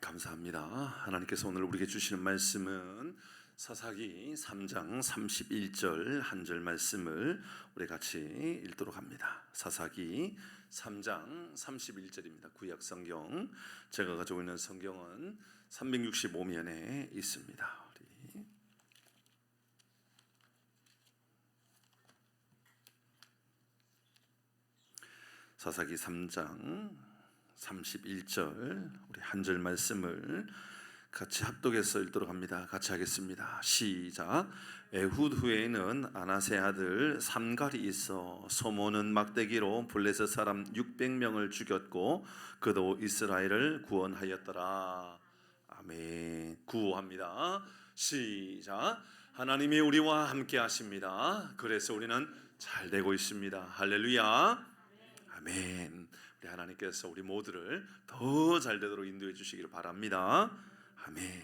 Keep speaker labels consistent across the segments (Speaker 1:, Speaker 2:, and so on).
Speaker 1: 감사합니다. 하나님께서 오늘 우리에게 주시는 말씀은 사사기 3장 31절 한 절 말씀을 우리 같이 읽도록 합니다. 사사기 3장 31절입니다. 구약 성경, 제가 가지고 있는 성경은 365면에 있습니다. 우리 사사기 3장 31절 우리 한 절 말씀을 같이 합독해서 읽도록 합니다. 같이 하겠습니다. 시작. 에훗 후에는 아나세 아들 삼갈이 있어 소모는 막대기로 블레셋 사람 600명을 죽였고 그도 이스라엘을 구원하였더라. 아멘. 구호합니다. 시작. 하나님이 우리와 함께 하십니다. 그래서 우리는 잘 되고 있습니다. 할렐루야. 아멘. 우리 하나님께서 우리 모두를 더 잘 되도록 인도해 주시기를 바랍니다. 아멘.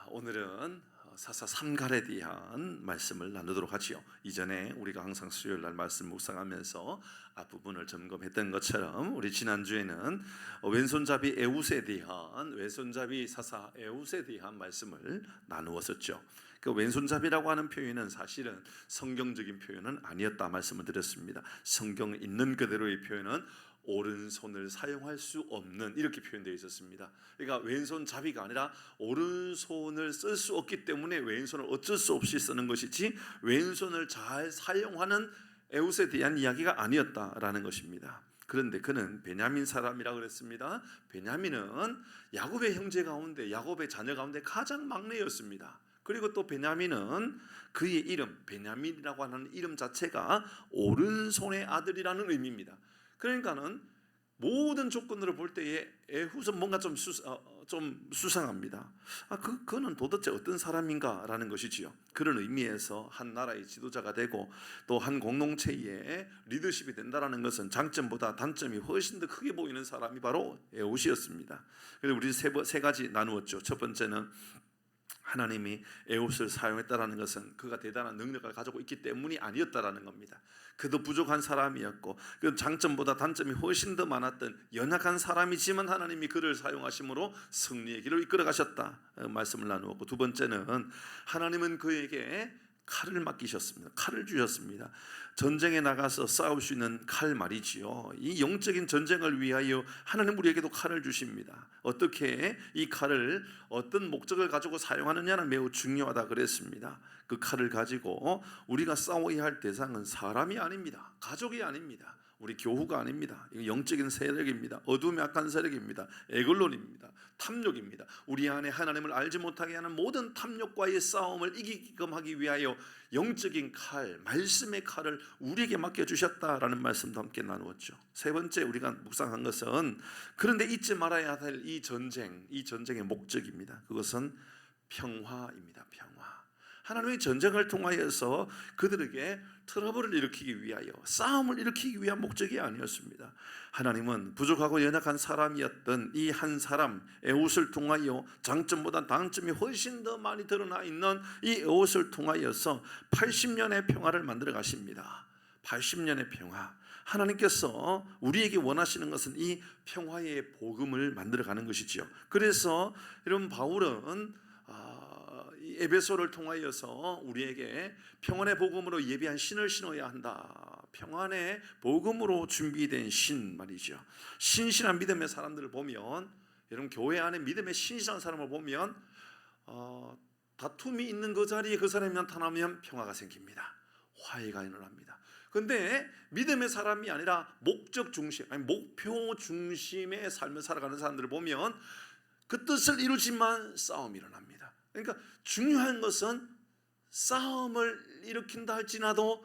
Speaker 1: 오늘은 사사 삼갈에 대한 말씀을 나누도록 하지요. 이전에 우리가 항상 수요일 날 말씀 묵상하면서 앞부분을 점검했던 것처럼 우리 지난주에는 왼손잡이 에훗에 대한 왼손잡이 사사 에훗에 대한 말씀을 나누었었죠. 그 왼손잡이라고 하는 표현은 사실은 성경적인 표현은 아니었다 말씀을 드렸습니다. 성경에 있는 그대로의 표현은 오른손을 사용할 수 없는 이렇게 표현되어 있었습니다. 그러니까 왼손잡이가 아니라 오른손을 쓸 수 없기 때문에 왼손을 어쩔 수 없이 쓰는 것이지 왼손을 잘 사용하는 에훗에 대한 이야기가 아니었다라는 것입니다. 그런데 그는 베냐민 사람이라고 그랬습니다. 베냐민은 야곱의 형제 가운데 야곱의 자녀 가운데 가장 막내였습니다. 그리고 또 베냐민은 그의 이름 베냐민이라고 하는 이름 자체가 오른손의 아들이라는 의미입니다. 그러니까는 모든 조건으로 볼 때에 에훗은 뭔가 좀 수상합니다. 그는 도대체 어떤 사람인가라는 것이지요. 그런 의미에서 한 나라의 지도자가 되고 또 한 공동체의 리더십이 된다는 것은 장점보다 단점이 훨씬 더 크게 보이는 사람이 바로 에훗이었습니다. 그래서 우리 세 가지 나누었죠. 첫 번째는 하나님이 에훗을 사용했다라는 것은 그가 대단한 능력을 가지고 있기 때문이 아니었다라는 겁니다. 그도 부족한 사람이었고 그 장점보다 단점이 훨씬 더 많았던 연약한 사람이지만 하나님이 그를 사용하심으로 승리의 길을 이끌어 가셨다 말씀을 나누었고, 두 번째는 하나님은 그에게 칼을 맡기셨습니다. 칼을 주셨습니다. 전쟁에 나가서 싸울 수 있는 칼 말이지요. 이 영적인 전쟁을 위하여 하나님 우리에게도 칼을 주십니다. 어떻게 이 칼을 어떤 목적을 가지고 사용하느냐는 매우 중요하다 그랬습니다. 그 칼을 가지고 우리가 싸워야 할 대상은 사람이 아닙니다. 가족이 아닙니다. 우리 교후가 아닙니다. 이거 영적인 세력입니다. 어둠의 악한 세력입니다. 에글론입니다. 탐욕입니다. 우리 안에 하나님을 알지 못하게 하는 모든 탐욕과의 싸움을 이기게끔 하기 위하여 영적인 칼, 말씀의 칼을 우리에게 맡겨주셨다라는 말씀도 함께 나누었죠. 세 번째 우리가 묵상한 것은 그런데 잊지 말아야 할 이 전쟁의 목적입니다. 그것은 평화입니다. 평화. 하나님의 전쟁을 통하여서 그들에게 트러블을 일으키기 위하여 싸움을 일으키기 위한 목적이 아니었습니다. 하나님은 부족하고 연약한 사람이었던 이 한 사람 에훗을 통하여 장점보다 단점이 훨씬 더 많이 드러나 있는 이 에훗을 통하여서 80년의 평화를 만들어 가십니다. 80년의 평화. 하나님께서 우리에게 원하시는 것은 이 평화의 복음을 만들어 가는 것이지요. 그래서 이런 바울은 에베소를 통하여서 우리에게 평안의 복음으로 예비한 신을 신어야 한다. 평안의 복음으로 준비된 신 말이죠. 신실한 믿음의 사람들을 보면, 여러분 교회 안에 믿음의 신실한 사람을 보면 다툼이 있는 그 자리에 그 사람이 나타나면 평화가 생깁니다. 화해가 일어납니다. 그런데 믿음의 사람이 아니라 목적 중심, 목표 중심의 삶을 살아가는 사람들을 보면 그 뜻을 이루지만 싸움이 일어납니다. 그러니까 중요한 것은 싸움을 일으킨다 할지라도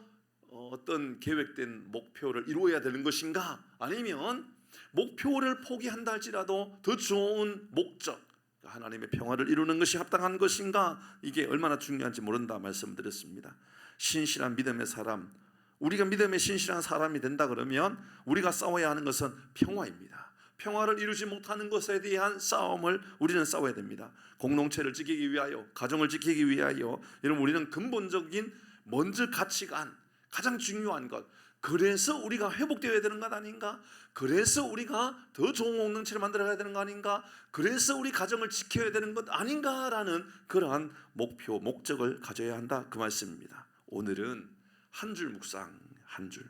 Speaker 1: 어떤 계획된 목표를 이루어야 되는 것인가, 아니면 목표를 포기한다 할지라도 더 좋은 목적, 하나님의 평화를 이루는 것이 합당한 것인가, 이게 얼마나 중요한지 모른다 말씀드렸습니다. 신실한 믿음의 사람, 우리가 믿음의 신실한 사람이 된다 그러면 우리가 싸워야 하는 것은 평화입니다. 평화를 이루지 못하는 것에 대한 싸움을 우리는 싸워야 됩니다. 공동체를 지키기 위하여, 가정을 지키기 위하여, 여러분 우리는 근본적인 먼저 가치관, 가장 중요한 것, 그래서 우리가 회복되어야 되는 것 아닌가? 그래서 우리가 더 좋은 공동체를 만들어야 되는 거 아닌가? 그래서 우리 가정을 지켜야 되는 것 아닌가라는 그러한 목표, 목적을 가져야 한다, 그 말씀입니다. 오늘은 한 줄 묵상, 한 줄.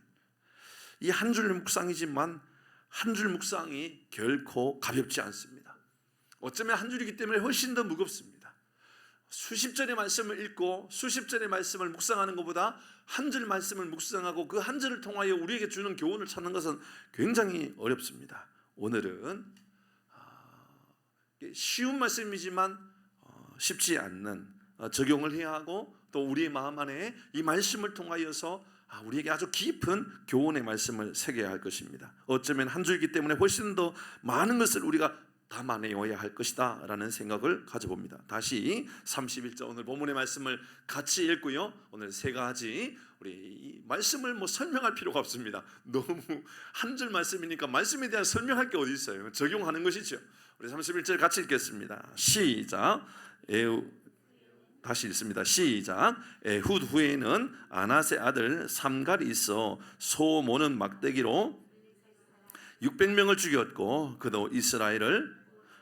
Speaker 1: 이 한 줄 묵상이지만 한 줄 묵상이 결코 가볍지 않습니다. 어쩌면 한 줄이기 때문에 훨씬 더 무겁습니다. 수십 절의 말씀을 읽고 수십 절의 말씀을 묵상하는 것보다 한 줄 말씀을 묵상하고 그 한 줄을 통하여 우리에게 주는 교훈을 찾는 것은 굉장히 어렵습니다. 오늘은 쉬운 말씀이지만 쉽지 않는, 적용을 해야 하고 또 우리의 마음 안에 이 말씀을 통하여서 우리에게 아주 깊은 교훈의 말씀을 새겨야 할 것입니다. 어쩌면 한 줄이기 때문에 훨씬 더 많은 것을 우리가 담아내어야 할 것이다 라는 생각을 가져봅니다. 다시 31절 오늘 본문의 말씀을 같이 읽고요, 오늘 세 가지 우리 이 말씀을 설명할 필요가 없습니다. 너무 한 줄 말씀이니까 말씀에 대한 설명할 게 어디 있어요? 적용하는 것이죠. 우리 31절 같이 읽겠습니다. 시작. 다시 읽습니다. 시작. 에훗 후에는 아낫의 아들 삼갈이 있어 소 모는 막대기로 600명을 죽였고 그도 이스라엘을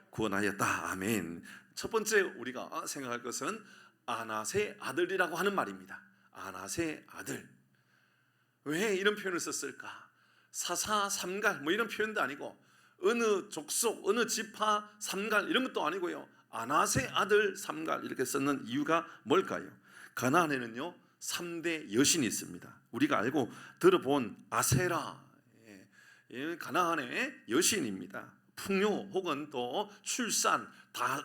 Speaker 1: 구원하였다. 아멘. 첫 번째 우리가 생각할 것은 아낫의 아들이라고 하는 말입니다. 아낫의 아들. 왜 이런 표현을 썼을까? 사사 삼갈 이런 표현도 아니고 어느 족속 어느 지파 삼갈 이런 것도 아니고요, 아낫의 아들 삼갈 이렇게 썼는 이유가 뭘까요? 가나안에는요 3대 여신이 있습니다. 우리가 알고 들어본 아세라, 가나안의 여신입니다. 풍요 혹은 또 출산,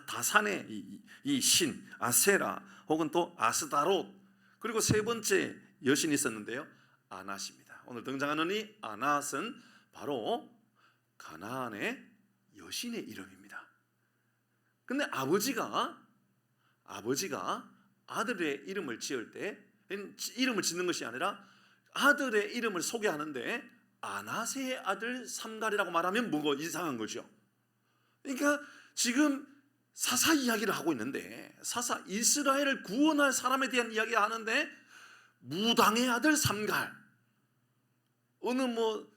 Speaker 1: 다산의 이 신 아세라 혹은 또 아스다롯, 그리고 세 번째 여신이 있었는데요, 아낫입니다. 오늘 등장하는 이 아낫은 바로 가나안의 여신의 이름입니다. 근데 아버지가 아들의 이름을 지을 때 이름을 짓는 것이 아니라 아들의 이름을 소개하는데 아낫의 아들 삼갈이라고 말하면 뭐가 이상한 거죠. 그러니까 지금 사사 이야기를 하고 있는데, 사사 이스라엘을 구원할 사람에 대한 이야기를 하는데 무당의 아들 삼갈, 어느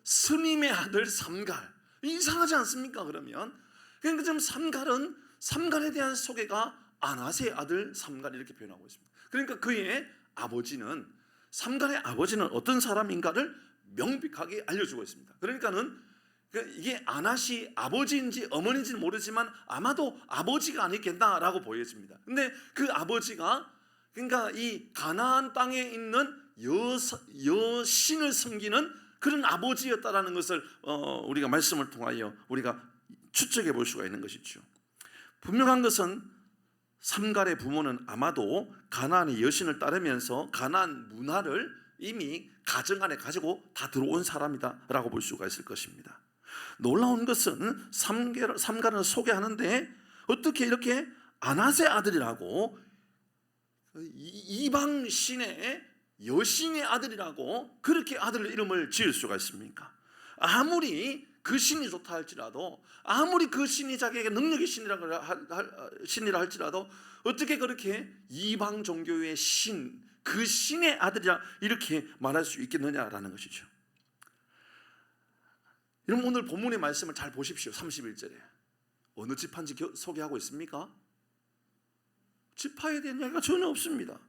Speaker 1: 스님의 아들 삼갈, 이상하지 않습니까? 그러면 그러니까 지금 삼갈에 대한 소개가 아낫의 아들 삼갈 이렇게 표현하고 있습니다. 그러니까 그의 아버지는, 삼갈의 아버지는 어떤 사람인가를 명백하게 알려주고 있습니다. 그러니까는 이게 아낫이 아버지인지 어머니인지는 모르지만 아마도 아버지가 아니겠나라고 보여집니다. 근데 그 아버지가 그러니까 이 가나안 땅에 있는 여신을 섬기는 그런 아버지였다라는 것을 우리가 말씀을 통하여 우리가 추측해 볼 수가 있는 것이죠. 분명한 것은 삼갈의 부모는 아마도 가나안의 여신을 따르면서 가나안 문화를 이미 가정 안에 가지고 다 들어온 사람이다 라고 볼 수가 있을 것입니다. 놀라운 것은 삼갈을 소개하는데 어떻게 이렇게 아낫의 아들이라고, 이방 신의 여신의 아들이라고 그렇게 아들 이름을 지을 수가 있습니까? 아무리 그 신이 좋다 할지라도, 아무리 그 신이 자기에게 능력의 신이라 할지라도 어떻게 그렇게 이방 종교의 신, 그 신의 아들이라 이렇게 말할 수 있겠느냐라는 것이죠. 여러분 오늘 본문의 말씀을 잘 보십시오. 31절에 어느 지파인지 소개하고 있습니까? 지파에 대한 이야기가 전혀 없습니다.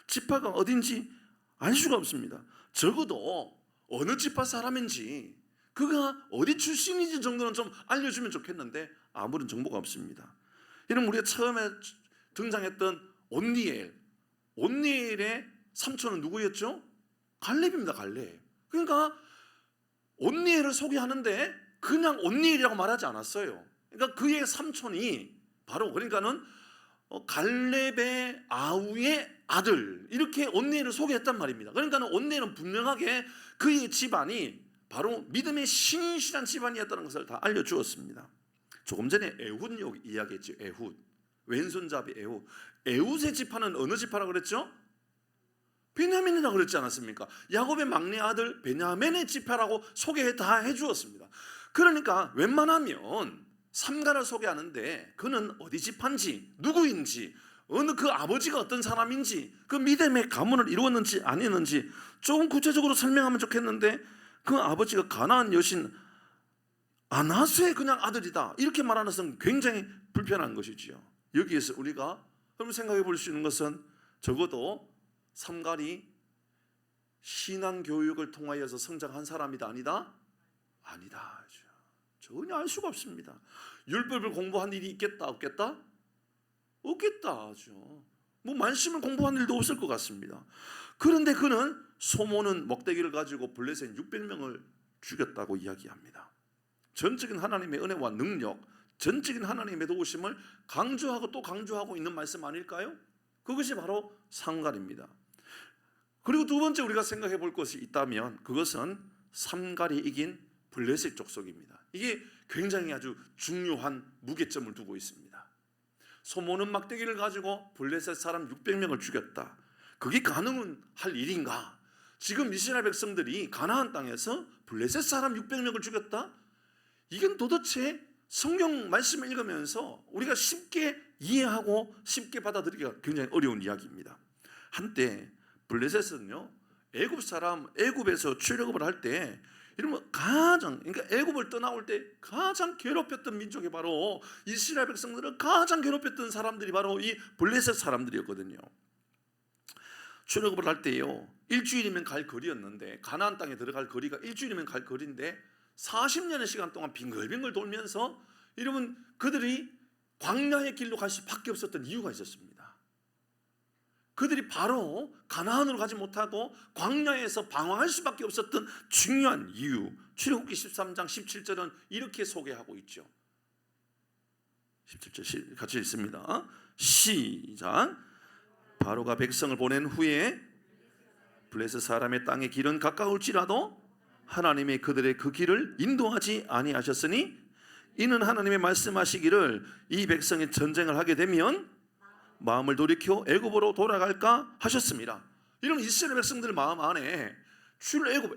Speaker 1: 지파가 어딘지 알 수가 없습니다. 적어도 어느 지파 사람인지, 그가 어디 출신인지 정도는 좀 알려주면 좋겠는데 아무런 정보가 없습니다. 이런 우리가 처음에 등장했던 온니엘의 삼촌은 누구였죠? 갈렙입니다. 갈렙. 그러니까 온니엘을 소개하는데 그냥 온니엘이라고 말하지 않았어요. 그러니까 그의 삼촌이 바로, 그러니까는 갈렙의 아우의 아들, 이렇게 온니엘을 소개했단 말입니다. 그러니까 온니엘은 분명하게 그의 집안이 바로 믿음의 신실한 집안이었다는 것을 다 알려주었습니다. 조금 전에 에훗 이야기했죠. 에훗, 왼손잡이 에훗. 에훗의 지파는 어느 지파라고 그랬죠? 베냐민이라고 그랬지 않았습니까? 야곱의 막내 아들 베냐민의 지파라고 소개 다 해주었습니다. 그러니까 웬만하면 삼갈을 소개하는데 그는 어디 지파인지, 누구인지, 어느 그 아버지가 어떤 사람인지, 그 믿음의 가문을 이루었는지 아니었는지 조금 구체적으로 설명하면 좋겠는데, 그 아버지가 가나안 여신 아나스의 그냥 아들이다 이렇게 말하는 것은 굉장히 불편한 것이지요. 여기에서 우리가 여러분 생각해 볼 수 있는 것은 적어도 삼갈이 신앙 교육을 통하여서 성장한 사람이다 아니다? 아니다. 전혀 알 수가 없습니다. 율법을 공부한 일이 있겠다 없겠다? 없겠다. 뭐 말씀을 공부한 일도 없을 것 같습니다. 그런데 그는 소모는 먹대기를 가지고 블레셋 600명을 죽였다고 이야기합니다. 전적인 하나님의 은혜와 능력, 전적인 하나님의 도우심을 강조하고 또 강조하고 있는 말씀 아닐까요? 그것이 바로 삼갈입니다. 그리고 두 번째 우리가 생각해 볼 것이 있다면 그것은 삼갈이 이긴 블레셋 족속입니다. 이게 굉장히 아주 중요한 무게점을 두고 있습니다. 소모는 막대기를 가지고 블레셋 사람 600명을 죽였다. 그게 가능할 일인가? 지금 이스라엘 백성들이 가나안 땅에서 블레셋 사람 600명을 죽였다? 이건 도대체 성경 말씀을 읽으면서 우리가 쉽게 이해하고 쉽게 받아들이기가 굉장히 어려운 이야기입니다. 한때 블레셋은요, 애굽에서 출애굽을 할 때 이러면 그러니까 애굽을 떠나올 때 가장 괴롭혔던 민족이 바로 이스라엘 백성들을 가장 괴롭혔던 사람들이 바로 이 블레셋 사람들이었거든요. 출애굽을 할 때요, 일주일이면 갈 거리였는데, 가나안 땅에 들어갈 거리가 일주일이면 갈 거리인데 40년의 시간 동안 빙글빙글 돌면서 여러분 그들이 광야의 길로 갈 수밖에 없었던 이유가 있었습니다. 그들이 바로 가나안으로 가지 못하고 광야에서 방황할 수밖에 없었던 중요한 이유, 출애굽기 13장 17절은 이렇게 소개하고 있죠. 17절 같이 읽습니다. 시작. 바로가 백성을 보낸 후에 블레셋 사람의 땅의 길은 가까울지라도 하나님의 그들의 그 길을 인도하지 아니하셨으니 이는 하나님의 말씀하시기를 이 백성이 전쟁을 하게 되면 마음을 돌이켜 애굽으로 돌아갈까 하셨습니다. 이러면 이스라엘 백성들 마음 안에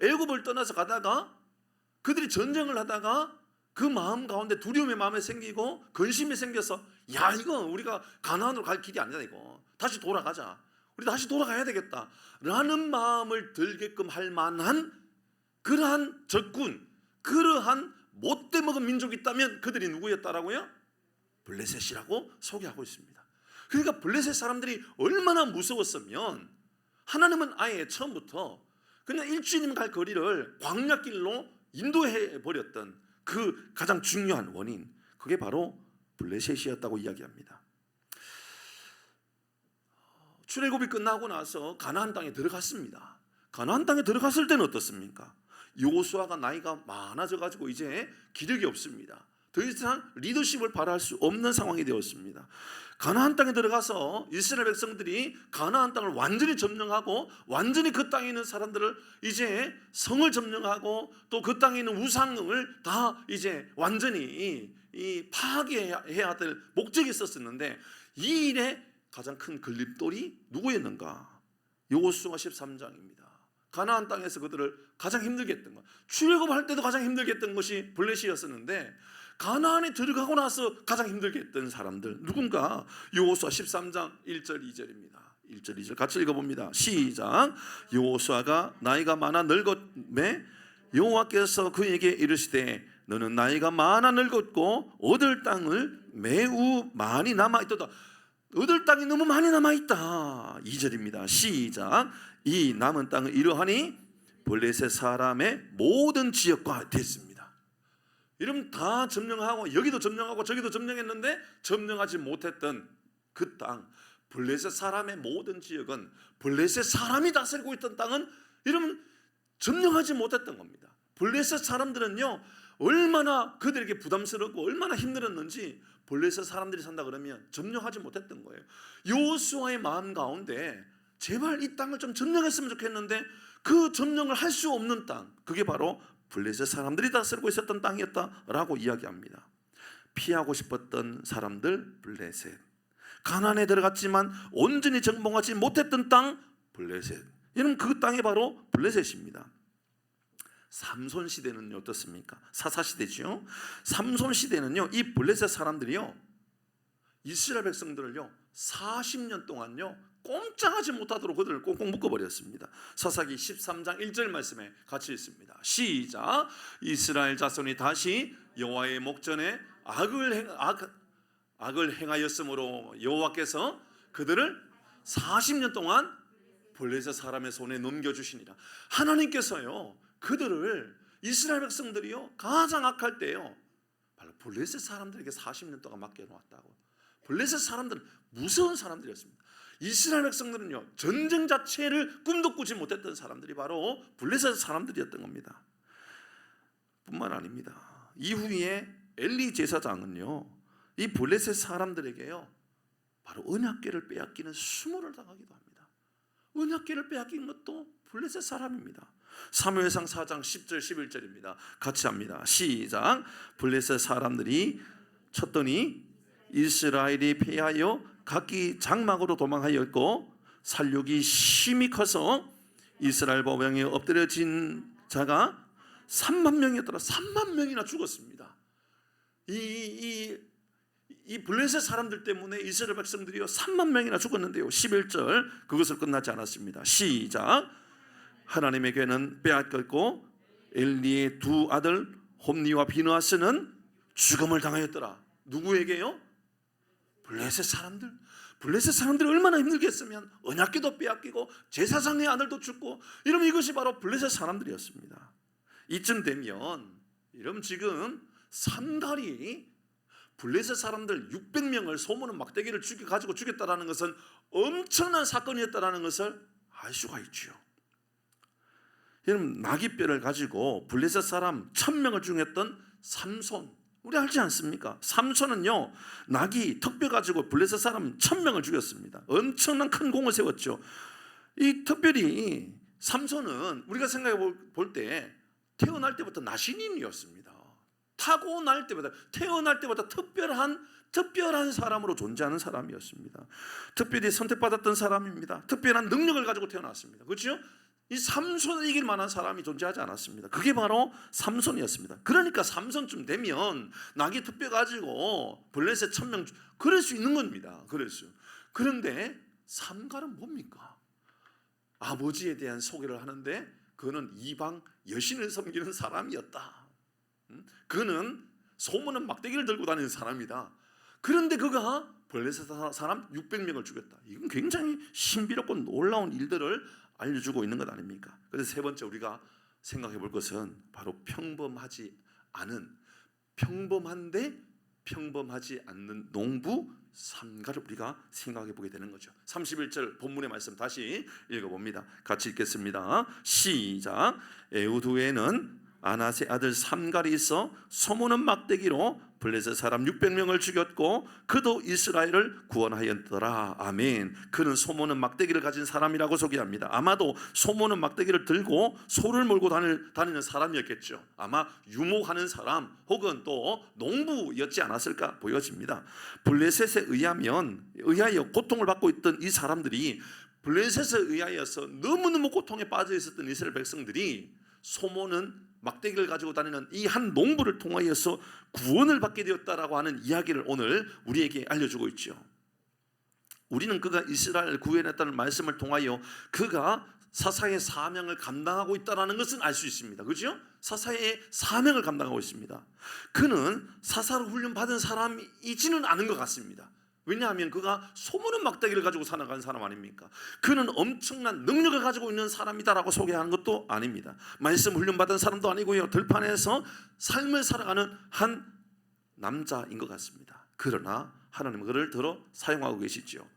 Speaker 1: 애굽을 떠나서 가다가 그들이 전쟁을 하다가 그 마음 가운데 두려움의 마음이 생기고 근심이 생겨서, 야, 이거 우리가 가나안으로 갈 길이 아니다, 이거 다시 돌아가자, 우리 다시 돌아가야 되겠다 라는 마음을 들게끔 할 만한 그러한 적군, 그러한 못돼 먹은 민족이 있다면 그들이 누구였다라고요? 블레셋이라고 소개하고 있습니다. 그러니까 블레셋 사람들이 얼마나 무서웠으면 하나님은 아예 처음부터 그냥 일주일이면 갈 거리를 광야길로 인도해 버렸던 그 가장 중요한 원인, 그게 바로 블레셋이었다고 이야기합니다. 출애굽이 끝나고 나서 가나안 땅에 들어갔습니다. 가나안 땅에 들어갔을 때는 어떻습니까? 여호수아가 나이가 많아져 가지고 이제 기력이 없습니다. 더 이상 리더십을 발휘할 수 없는 상황이 되었습니다. 가나안 땅에 들어가서 이스라엘 백성들이 가나안 땅을 완전히 점령하고 완전히 그 땅에 있는 사람들을 이제 성을 점령하고 또 그 땅에 있는 우상을 다 이제 완전히 파괴해야 될 목적이 있었는데, 이 일에 가장 큰 걸림돌이 누구였는가? 여호수아 13장입니다. 가나안 땅에서 그들을 가장 힘들게 했던 것, 출애굽할 때도 가장 힘들게 했던 것이 블레셋이었었는데, 가나안에 들어가고 나서 가장 힘들게 했던 사람들 누군가? 여호수아 13장 1절 2절입니다. 1절 2절 같이 읽어봅니다. 시작. 여호수아가 나이가 많아 늙었매 여호와께서 그에게 이르시되 너는 나이가 많아 늙었고 얻을 땅을 매우 많이 남아있도다. 얻을 땅이 너무 많이 남아있다. 2절입니다. 시작. 이 남은 땅을 이러하니 블레셋 사람의 모든 지역과 됐습니다. 이러면 다 점령하고 여기도 점령하고 저기도 점령했는데 점령하지 못했던 그 땅, 블레셋 사람의 모든 지역은, 블레셋 사람이 다스리고 있던 땅은 이러면 점령하지 못했던 겁니다. 블레셋 사람들은요, 얼마나 그들에게 부담스럽고 얼마나 힘들었는지 블레셋 사람들이 산다 그러면 점령하지 못했던 거예요. 여호수아의 마음 가운데 제발 이 땅을 좀 점령했으면 좋겠는데 그 점령을 할 수 없는 땅, 그게 바로 블레셋 사람들이 다스리고 있었던 땅이었다라고 이야기합니다. 피하고 싶었던 사람들 블레셋, 가나안에 들어갔지만 온전히 정복하지 못했던 땅 블레셋, 여러분 그 땅이 바로 블레셋입니다. 삼손 시대는요 어떻습니까? 사사 시대죠. 삼손 시대는요 이 블레셋 사람들이요 이스라엘 백성들을요 40년 동안요 꼼짝하지 못하도록 그들을 꽁꽁 묶어버렸습니다. 사사기 13장 1절 말씀에 같이 있습니다. 시작. 이스라엘 자손이 다시 여호와의 목전에 악을 행하였으므로 여호와께서 그들을 40년 동안 블레셋 사람의 손에 넘겨주시니라. 하나님께서요 그들을, 이스라엘 백성들이요 가장 악할 때요 바로 블레셋 사람들에게 40년 동안 맡겨놓았다고. 블레셋 사람들은 무서운 사람들이었습니다. 이스라엘 백성들은요 전쟁 자체를 꿈도 꾸지 못했던 사람들이 바로 블레셋 사람들이었던 겁니다. 뿐만 아닙니다. 이후에 엘리 제사장은요 이 블레셋 사람들에게요 바로 언약궤를 빼앗기는 수모를 당하기도 합니다. 언약궤를 빼앗긴 것도 블레셋 사람입니다. 사무엘상 4장 10절 11절입니다. 같이 합니다. 시작. 블레셋 사람들이 쳤더니 이스라엘이 패하여 각기 장막으로 도망하였고 살육이 심히 커서 이스라엘 보병에 엎드려진 자가 3만 명이었더라. 3만 명이나 죽었습니다. 이 블레셋 사람들 때문에 이스라엘 백성들이요 3만 명이나 죽었는데요 11절 그것을 끝나지 않았습니다. 시작. 하나님의 궤는 빼앗겼고 엘리의 두 아들 홈니와 비느하스는 죽음을 당하였더라. 누구에게요? 블레셋 사람들. 블레셋 사람들이 얼마나 힘들겠으면 언약궤도 빼앗기고 제사장의 아들도 죽고 이러면 이것이 바로 블레셋 사람들이었습니다. 이쯤 되면 여러분 지금 산갈이 블레셋 사람들 600명을 소문은 막대기를 가지고 죽였다라는 것은 엄청난 사건이었다라는 것을 알 수가 있죠. 여러분 나귀뼈를 가지고 블레셋 사람 1000명을 죽였던 삼손, 우리 알지 않습니까? 삼손은요 나귀 턱뼈 가지고 블레셋 사람 1000명을 죽였습니다. 엄청난 큰 공을 세웠죠. 이 특별히 삼손은 우리가 생각해 볼 때 태어날 때부터 나신인이었습니다. 타고날 때보다 태어날 때보다 특별한 사람으로 존재하는 사람이었습니다. 특별히 선택받았던 사람입니다. 특별한 능력을 가지고 태어났습니다. 그렇죠? 이 삼손을 이길 만한 사람이 존재하지 않았습니다. 그게 바로 삼손이었습니다. 그러니까 삼손쯤 되면 나귀 턱뼈 가지고 블레셋 1000명 그럴 수 있는 겁니다. 그런데 삼갈은 뭡니까? 아버지에 대한 소개를 하는데 그는 이방 여신을 섬기는 사람이었다. 그는 소문은 막대기를 들고 다니는 사람이다. 그런데 그가 블레셋 사람 600명을 죽였다. 이건 굉장히 신비롭고 놀라운 일들을 알려주고 있는 것 아닙니까? 그래서 세 번째 우리가 생각해 볼 것은 바로 평범한데 평범하지 않는 농부 삼갈을 우리가 생각해 보게 되는 거죠. 31절 본문의 말씀 다시 읽어봅니다. 같이 읽겠습니다. 시작. 에웃 후에는 아낫의 아들 삼갈이 있어 소문은 막대기로 블레셋 사람 600명을 죽였고 그도 이스라엘을 구원하였더라. 아멘. 그는 소문은 막대기를 가진 사람이라고 소개합니다. 아마도 소문은 막대기를 들고 소를 몰고 다니는 사람이었겠죠. 아마 유목하는 사람 혹은 또 농부였지 않았을까 보여집니다. 블레셋에 의하여 고통을 받고 있던 이 사람들이 블레셋에 의하여서 너무너무 고통에 빠져 있었던 이스라엘 백성들이 소문은 막대기를 가지고 다니는 이 한 농부를 통하여서 구원을 받게 되었다라고 하는 이야기를 오늘 우리에게 알려주고 있죠. 우리는 그가 이스라엘을 구원했다는 말씀을 통하여 그가 사사의 사명을 감당하고 있다는 것은 알 수 있습니다. 그렇죠? 사사의 사명을 감당하고 있습니다. 그는 사사를 훈련받은 사람이지는 않은 것 같습니다. 왜냐하면 그가 소문은 막대기를 가지고 살아간 사람 아닙니까? 그는 엄청난 능력을 가지고 있는 사람이다라고 소개하는 것도 아닙니다. 말씀 훈련받은 사람도 아니고요. 들판에서 삶을 살아가는 한 남자인 것 같습니다. 그러나 하나님은 그를 들어 사용하고 계시죠.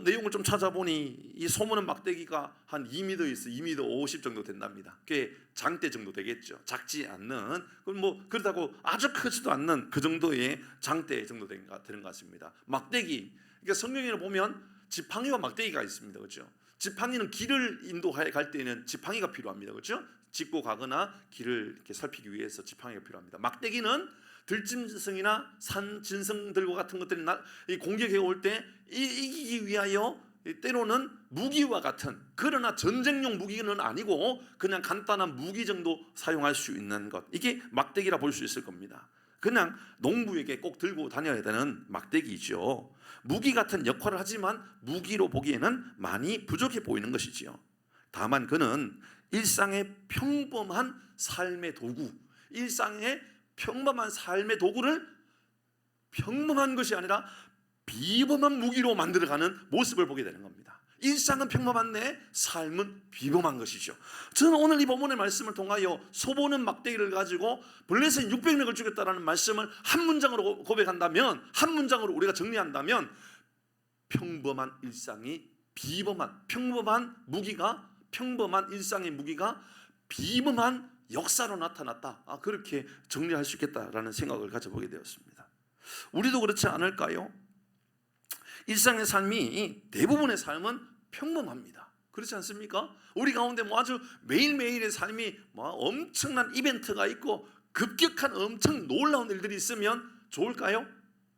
Speaker 1: 내용을 좀 찾아보니 이 소문은 막대기가 한 2m 있어 2m 50 정도 된답니다. 꽤 장대 정도 되겠죠. 작지 않는 그렇다고 아주 크지도 않는 그 정도의 장대 정도 되는 것 같습니다. 막대기. 그러니까 성경에 보면 지팡이와 막대기가 있습니다. 그렇죠? 지팡이는 길을 인도하여 갈 때에는 지팡이가 필요합니다. 그렇죠? 짚고 가거나 길을 이렇게 살피기 위해서 지팡이가 필요합니다. 막대기는 들짐승이나 산짐승들과 같은 것들이 공격해 올 때 이기기 위하여 때로는 무기와 같은, 그러나 전쟁용 무기는 아니고 그냥 간단한 무기 정도 사용할 수 있는 것, 이게 막대기라 볼 수 있을 겁니다. 그냥 농부에게 꼭 들고 다녀야 되는 막대기죠. 무기 같은 역할을 하지만 무기로 보기에는 많이 부족해 보이는 것이지요. 다만 그는 일상의 평범한 삶의 도구, 일상의 평범한 삶의 도구를 평범한 것이 아니라 비범한 무기로 만들어가는 모습을 보게 되는 겁니다. 일상은 평범한데 삶은 비범한 것이죠. 저는 오늘 이 본문의 말씀을 통하여 소보는 막대기를 가지고 블레셋 600명을 죽였다라는 말씀을 한 문장으로 고백한다면, 한 문장으로 우리가 정리한다면, 평범한 일상이 평범한 무기가, 평범한 일상의 무기가 비범한 역사로 나타났다. 그렇게 정리할 수 있겠다라는 생각을 가져보게 되었습니다. 우리도 그렇지 않을까요? 일상의 삶이, 대부분의 삶은 평범합니다. 그렇지 않습니까? 우리 가운데 아주 매일매일의 삶이 엄청난 이벤트가 있고 급격한 엄청 놀라운 일들이 있으면 좋을까요?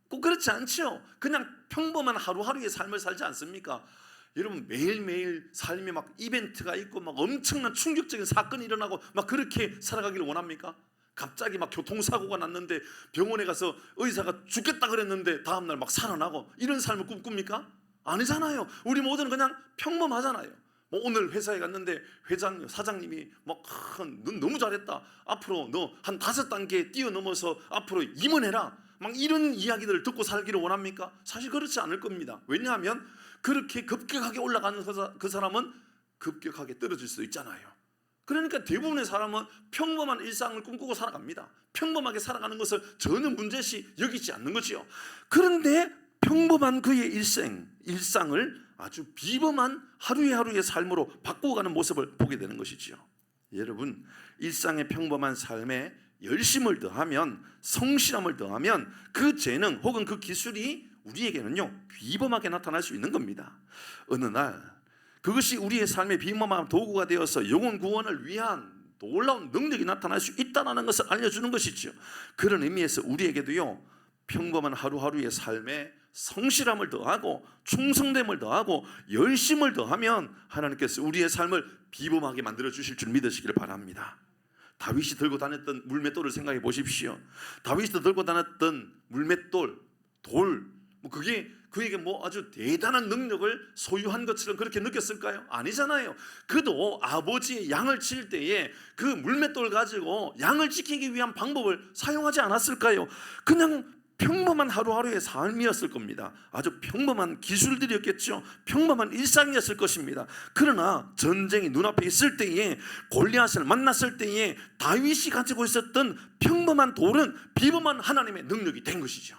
Speaker 1: 꼭 그렇지 않죠. 그냥 평범한 하루하루의 삶을 살지 않습니까? 여러분, 매일매일 삶에 막 이벤트가 있고 막 엄청난 충격적인 사건이 일어나고 막 그렇게 살아가기를 원합니까? 갑자기 막 교통사고가 났는데 병원에 가서 의사가 죽겠다 그랬는데 다음날 막 살아나고 이런 삶을 꿈꿉니까? 아니잖아요. 우리 모두는 그냥 평범하잖아요. 오늘 회사에 갔는데 사장님이 막 넌 너무 잘했다. 앞으로 너 한 5단계 뛰어넘어서 앞으로 임원해라. 막 이런 이야기들을 듣고 살기를 원합니까? 사실 그렇지 않을 겁니다. 왜냐하면 그렇게 급격하게 올라가는 그 사람은 급격하게 떨어질 수도 있잖아요. 그러니까 대부분의 사람은 평범한 일상을 꿈꾸고 살아갑니다. 평범하게 살아가는 것을 전혀 문제시 여기지 않는 거지요. 그런데 평범한 그의 일상을 아주 비범한 하루의 삶으로 바꾸어가는 모습을 보게 되는 것이지요. 여러분, 일상의 평범한 삶에 열심을 더하면, 성실함을 더하면 그 재능 혹은 그 기술이 우리에게는요 비범하게 나타날 수 있는 겁니다. 어느 날 그것이 우리의 삶의 비범한 도구가 되어서 영혼 구원을 위한 놀라운 능력이 나타날 수 있다는 것을 알려주는 것이죠. 그런 의미에서 우리에게도요 평범한 하루하루의 삶에 성실함을 더하고 충성됨을 더하고 열심을 더하면 하나님께서 우리의 삶을 비범하게 만들어 주실 줄 믿으시기를 바랍니다. 다윗이 들고 다녔던 물맷돌을 생각해 보십시오. 다윗이 들고 다녔던 물맷돌, 그게 그에게 아주 대단한 능력을 소유한 것처럼 그렇게 느꼈을까요? 아니잖아요. 그도 아버지의 양을 칠 때에 그 물맷돌 가지고 양을 지키기 위한 방법을 사용하지 않았을까요? 그냥 평범한 하루하루의 삶이었을 겁니다. 아주 평범한 기술들이었겠죠. 평범한 일상이었을 것입니다. 그러나 전쟁이 눈앞에 있을 때에, 골리앗을 만났을 때에 다윗이 가지고 있었던 평범한 돌은 비범한 하나님의 능력이 된 것이죠.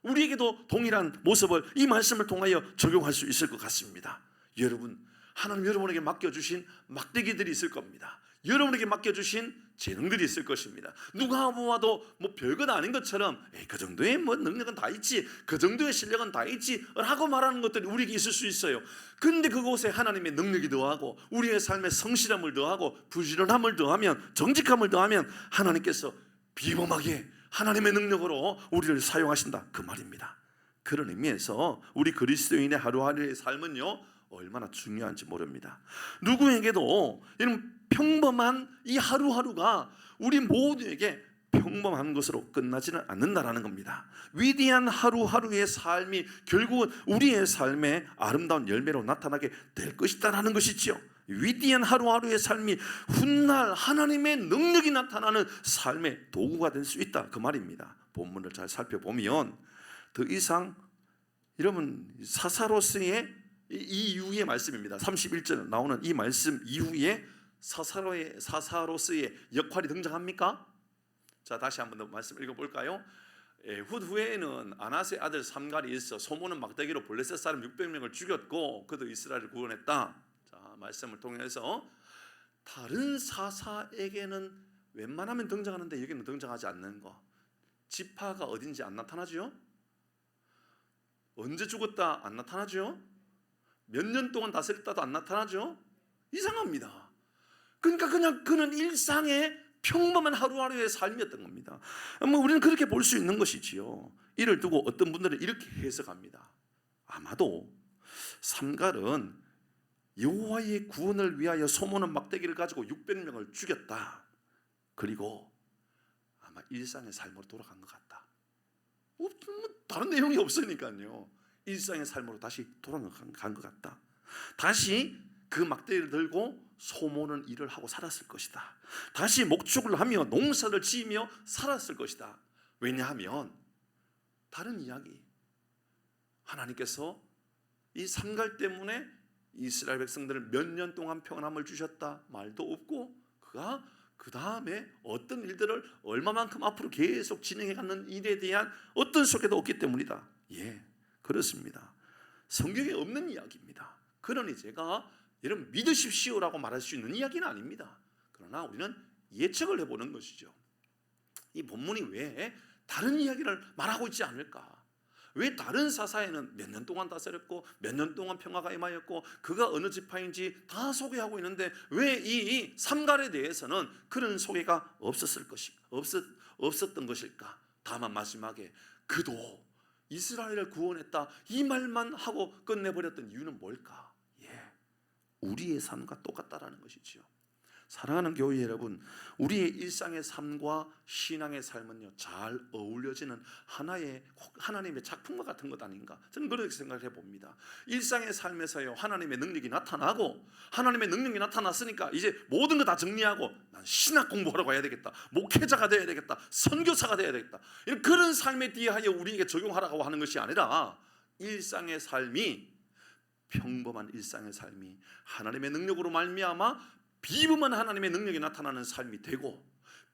Speaker 1: 우리에게도 동일한 모습을 이 말씀을 통하여 적용할 수 있을 것 같습니다. 여러분, 하나님 여러분에게 맡겨주신 막대기들이 있을 겁니다. 여러분에게 맡겨주신 재능들이 있을 것입니다. 누가 보아도 별것 아닌 것처럼 그 정도의 능력은 다 있지, 그 정도의 실력은 다 있지 라고 말하는 것들이 우리에게 있을 수 있어요. 근데 그곳에 하나님의 능력이 더하고 우리의 삶에 성실함을 더하고 부지런함을 더하면, 정직함을 더하면 하나님께서 비범하게 하나님의 능력으로 우리를 사용하신다, 그 말입니다. 그런 의미에서 우리 그리스도인의 하루하루의 삶은요 얼마나 중요한지 모릅니다. 누구에게도 이런 평범한 이 하루하루가 우리 모두에게 평범한 것으로 끝나지는 않는다라는 겁니다. 위대한 하루하루의 삶이 결국은 우리의 삶의 아름다운 열매로 나타나게 될 것이다라는 것이죠. 위대한 하루하루의 삶이 훗날 하나님의 능력이 나타나는 삶의 도구가 될 수 있다, 그 말입니다. 본문을 잘 살펴보면 더 이상, 여러분, 사사로스의 이 이후의 말씀입니다. 31절 나오는 이 말씀 이후에 사사로스의 역할이 등장합니까? 자, 다시 한번 더 말씀 읽어볼까요? 에훗 후에는 아낫의 아들 삼갈이 있어 소모는 막대기로 블레셋 사람 600명을 죽였고 그도 이스라엘을 구원했다. 자, 말씀을 통해서 다른 사사에게는 웬만하면 등장하는데 여기는 등장하지 않는 거. 지파가 어딘지 안 나타나죠? 언제 죽었다 안 나타나죠? 몇 년 동안 다스렸다도 안 나타나죠? 이상합니다. 그러니까 그냥 그는 일상의 평범한 하루하루의 삶이었던 겁니다. 우리는 그렇게 볼 수 있는 것이지요. 이를 두고 어떤 분들은 이렇게 해석합니다. 아마도 삼갈은 여호와의 구원을 위하여 소모는 막대기를 가지고 600명을 죽였다. 그리고 아마 일상의 삶으로 돌아간 것 같다. 다른 내용이 없으니까요. 일상의 삶으로 다시 돌아간 것 같다. 다시 그 막대기를 들고 소모는 일을 하고 살았을 것이다. 다시 목축을 하며 농사를 지으며 살았을 것이다. 왜냐하면 다른 이야기, 하나님께서 이 삼갈 때문에 이스라엘 백성들을 몇 년 동안 평안함을 주셨다 말도 없고, 그가 그 다음에 어떤 일들을 얼마만큼 앞으로 계속 진행해가는 일에 대한 어떤 소개도 없기 때문이다. 예, 그렇습니다. 성경에 없는 이야기입니다. 그러니 제가 여러분 믿으십시오라고 말할 수 있는 이야기는 아닙니다. 그러나 우리는 예측을 해보는 것이죠. 이 본문이 왜 다른 이야기를 말하고 있지 않을까? 왜 다른 사사에는 몇 년 동안 다스렸고 몇 년 동안 평화가 임하였고 그가 어느 지파인지 다 소개하고 있는데 왜 이 삼갈에 대해서는 그런 소개가 없었던 것일까? 다만 마지막에 그도 이스라엘을 구원했다 이 말만 하고 끝내버렸던 이유는 뭘까? 예, 우리의 삶과 똑같다라는 것이지요. 사랑하는 교회 여러분, 우리의 일상의 삶과 신앙의 삶은요 잘 어울려지는 하나의 하나님의 작품과 같은 것 아닌가? 저는 그렇게 생각을 해봅니다. 일상의 삶에서요 하나님의 능력이 나타나고, 하나님의 능력이 나타났으니까 이제 모든 거 다 정리하고 난 신학 공부하러 가야 되겠다, 목회자가 되어야 되겠다, 선교사가 되어야 되겠다, 그런 삶에 대하여 우리에게 적용하라고 하는 것이 아니라, 일상의 삶이, 평범한 일상의 삶이 하나님의 능력으로 말미암아 비범한 하나님의 능력이 나타나는 삶이 되고,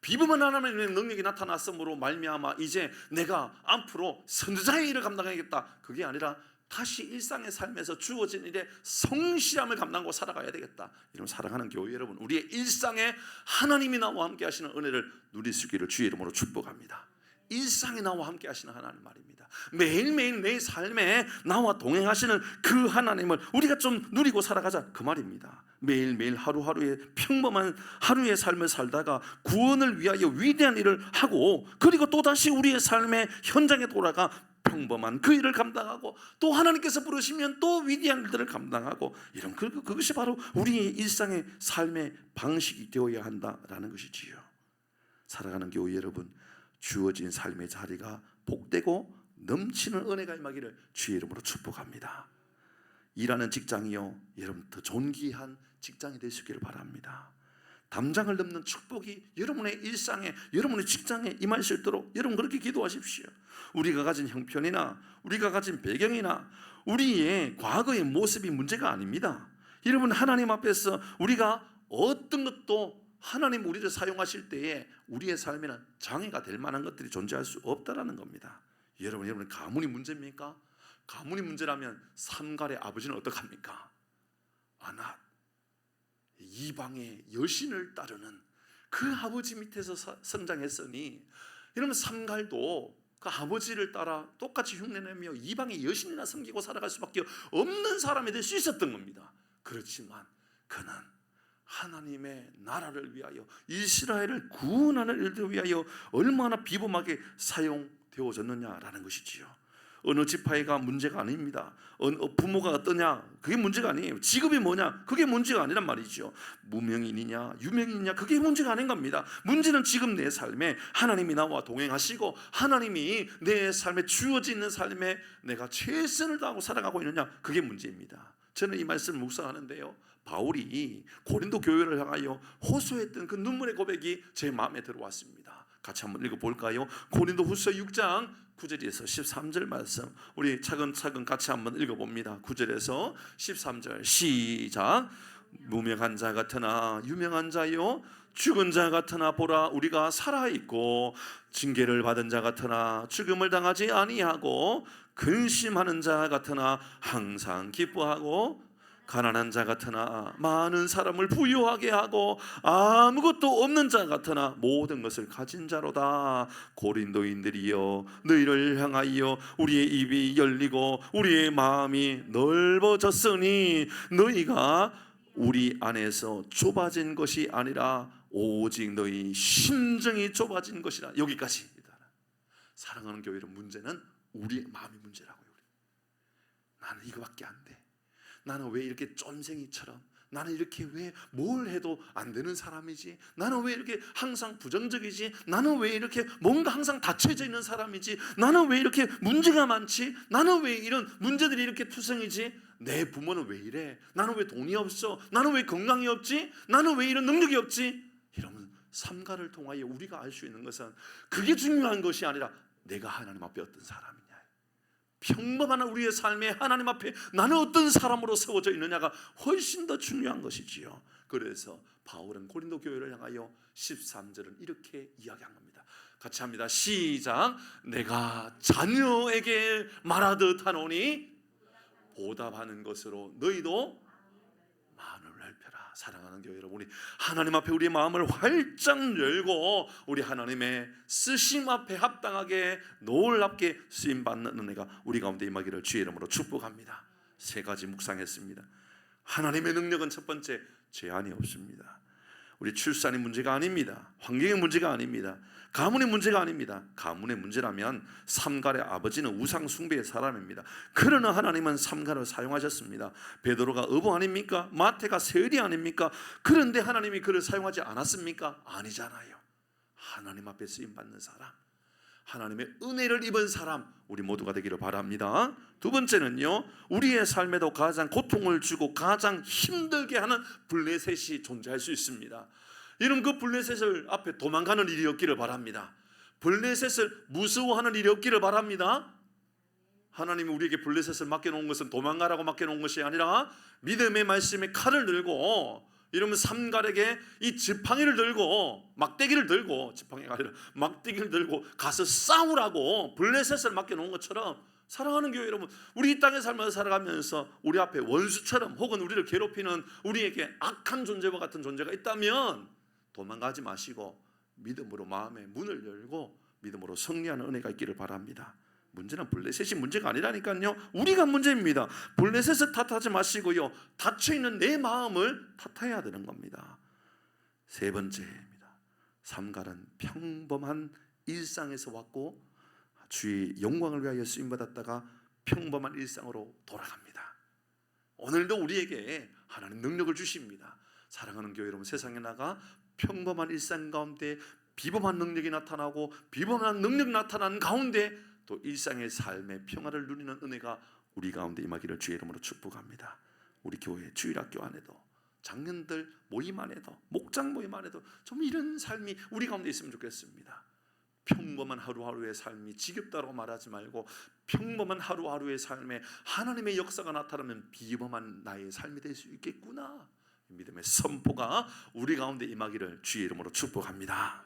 Speaker 1: 비범한 하나님의 능력이 나타났음으로 말미암아 이제 내가 앞으로 선지자의 일을 감당하겠다, 그게 아니라 다시 일상의 삶에서 주어진 일에 성실함을 감당하고 살아가야 되겠다. 이런 사랑하는 교회 여러분, 우리의 일상에 하나님이 나와 함께 하시는 은혜를 누릴 수 있기를 주의 이름으로 축복합니다. 일상에 나와 함께 하시는 하나님 말입니다. 매일매일 내 삶에 나와 동행하시는 그 하나님을 우리가 좀 누리고 살아가자, 그 말입니다. 매일매일 하루하루의 평범한 하루의 삶을 살다가 구원을 위하여 위대한 일을 하고, 그리고 또다시 우리의 삶의 현장에 돌아가 평범한 그 일을 감당하고, 또 하나님께서 부르시면 또 위대한 일들을 감당하고, 이런 그것이 바로 우리의 일상의 삶의 방식이 되어야 한다라는 것이지요. 살아가는 교회 여러분, 주어진 삶의 자리가 복되고 넘치는 은혜가 임하기를 주의 이름으로 축복합니다. 일하는 직장이요, 여러분 더 존귀한 직장이 되시기를 바랍니다. 담장을 넘는 축복이 여러분의 일상에, 여러분의 직장에 임할 수 있도록 여러분 그렇게 기도하십시오. 우리가 가진 형편이나 우리가 가진 배경이나 우리의 과거의 모습이 문제가 아닙니다. 여러분, 하나님 앞에서 우리가 어떤 것도 하나님 우리를 사용하실 때에 우리의 삶에는 장애가 될 만한 것들이 존재할 수 없다라는 겁니다. 여러분 가문이 문제입니까? 가문이 문제라면 삼갈의 아버지는 어떡합니까? 나 이방의 여신을 따르는 그 아버지 밑에서 성장했으니, 여러분 삼갈도 그 아버지를 따라 똑같이 흉내내며 이방의 여신이나 섬기고 살아갈 수밖에 없는 사람이 될 수 있었던 겁니다. 그렇지만 그는 하나님의 나라를 위하여, 이스라엘을 구원하는 일들을 위하여 얼마나 비범하게 사용되어졌느냐라는 것이지요. 어느 지파가 문제가 아닙니다. 부모가 어떠냐, 그게 문제가 아니에요. 직업이 뭐냐, 그게 문제가 아니란 말이죠. 무명인이냐 유명인이냐, 그게 문제가 아닌 겁니다. 문제는 지금 내 삶에 하나님이 나와 동행하시고 하나님이 내 삶에 주어져 있는 삶에 내가 최선을 다하고 살아가고 있느냐, 그게 문제입니다. 저는 이 말씀을 묵상하는데요, 바울이 고린도 교회를 향하여 호소했던 그 눈물의 고백이 제 마음에 들어왔습니다. 같이 한번 읽어볼까요? 고린도후서 6장 9절에서 13절 말씀, 우리 차근차근 같이 한번 읽어봅니다. 9절에서 13절 시작. 무명한 자 같으나 유명한 자요, 죽은 자 같으나 보라 우리가 살아있고, 징계를 받은 자 같으나 죽음을 당하지 아니하고, 근심하는 자 같으나 항상 기뻐하고, 가난한 자 같으나 많은 사람을 부유하게 하고, 아무것도 없는 자 같으나 모든 것을 가진 자로다. 고린도인들이여, 너희를 향하여 우리의 입이 열리고 우리의 마음이 넓어졌으니 너희가 우리 안에서 좁아진 것이 아니라 오직 너희 심정이 좁아진 것이라. 여기까지입니다. 사랑하는 교회의 문제는 우리의 마음의 문제라고요. 나는 이거밖에 안 돼. 나는 왜 이렇게 쫌생이처럼, 나는 이렇게 왜 뭘 해도 안 되는 사람이지? 나는 왜 이렇게 항상 부정적이지? 나는 왜 이렇게 뭔가 항상 닫혀져 있는 사람이지? 나는 왜 이렇게 문제가 많지? 나는 왜 이런 문제들이 이렇게 투성이지? 내 부모는 왜 이래? 나는 왜 돈이 없어? 나는 왜 건강이 없지? 나는 왜 이런 능력이 없지? 이러면 삼가를 통하여 우리가 알 수 있는 것은 그게 중요한 것이 아니라 내가 하나님 앞에 어떤 사람이냐, 평범한 우리의 삶에 하나님 앞에 나는 어떤 사람으로 세워져 있느냐가 훨씬 더 중요한 것이지요. 그래서 바울은 고린도 교회를 향하여 13절은 이렇게 이야기한 겁니다. 같이 합니다. 시작. 내가 자녀에게 말하듯 하노니 보답하는 것으로 너희도 마음을 넓혀라. 사랑하는 교회 여러분, 우리 하나님 앞에 우리의 마음을 활짝 열고 우리 하나님의 쓰심 앞에 합당하게 놀랍게 쓰임받는 은혜가 우리 가운데 임하기를 주의 이름으로 축복합니다. 세 가지 묵상했습니다. 하나님의 능력은 첫 번째, 제한이 없습니다. 우리 출산의 문제가 아닙니다. 환경의 문제가 아닙니다. 가문의 문제가 아닙니다. 가문의 문제라면 삼갈의 아버지는 우상 숭배의 사람입니다. 그러나 하나님은 삼갈을 사용하셨습니다. 베드로가 어부 아닙니까? 마태가 세리 아닙니까? 그런데 하나님이 그를 사용하지 않았습니까? 아니잖아요. 하나님 앞에 쓰임받는 사람, 하나님의 은혜를 입은 사람, 우리 모두가 되기를 바랍니다. 두 번째는요, 우리의 삶에도 가장 고통을 주고 가장 힘들게 하는 블레셋이 존재할 수 있습니다. 여러분, 그 블레셋을 앞에 도망가는 일이 없기를 바랍니다. 블레셋을 무서워하는 일이 없기를 바랍니다. 하나님이 우리에게 블레셋을 맡겨놓은 것은 도망가라고 맡겨놓은 것이 아니라 믿음의 말씀에 칼을 들고, 이러면 삼갈에게 이 지팡이를 들고, 막대기를 들고, 지팡이가 아니라 막대기를 들고 가서 싸우라고 블레셋을 맡겨놓은 것처럼, 사랑하는 교회 여러분, 우리 이 땅의 삶을 살아가면서 우리 앞에 원수처럼 혹은 우리를 괴롭히는 우리에게 악한 존재와 같은 존재가 있다면 도망가지 마시고 믿음으로 마음의 문을 열고 믿음으로 승리하는 은혜가 있기를 바랍니다. 문제는 블레셋이 문제가 아니라니까요. 우리가 문제입니다. 블레셋을 탓하지 마시고요, 닫혀있는 내 마음을 탓해야 되는 겁니다. 세 번째입니다. 삼갈은 평범한 일상에서 왔고 주의 영광을 위하여 쓰임받았다가 평범한 일상으로 돌아갑니다. 오늘도 우리에게 하나님 능력을 주십니다. 사랑하는 교회 여러분, 세상에 나가 평범한 일상 가운데 비범한 능력이 나타나고 비범한 능력이 나타나는 가운데 또 일상의 삶의 평화를 누리는 은혜가 우리 가운데 임하기를 주의 이름으로 축복합니다. 우리 교회 주일학교 안에도 장년들 모임 안에도 목장 모임 안에도 좀 이런 삶이 우리 가운데 있으면 좋겠습니다. 평범한 하루하루의 삶이 지겹다고 말하지 말고 평범한 하루하루의 삶에 하나님의 역사가 나타나면 비범한 나의 삶이 될 수 있겠구나, 믿음의 선포가 우리 가운데 임하기를 주의 이름으로 축복합니다.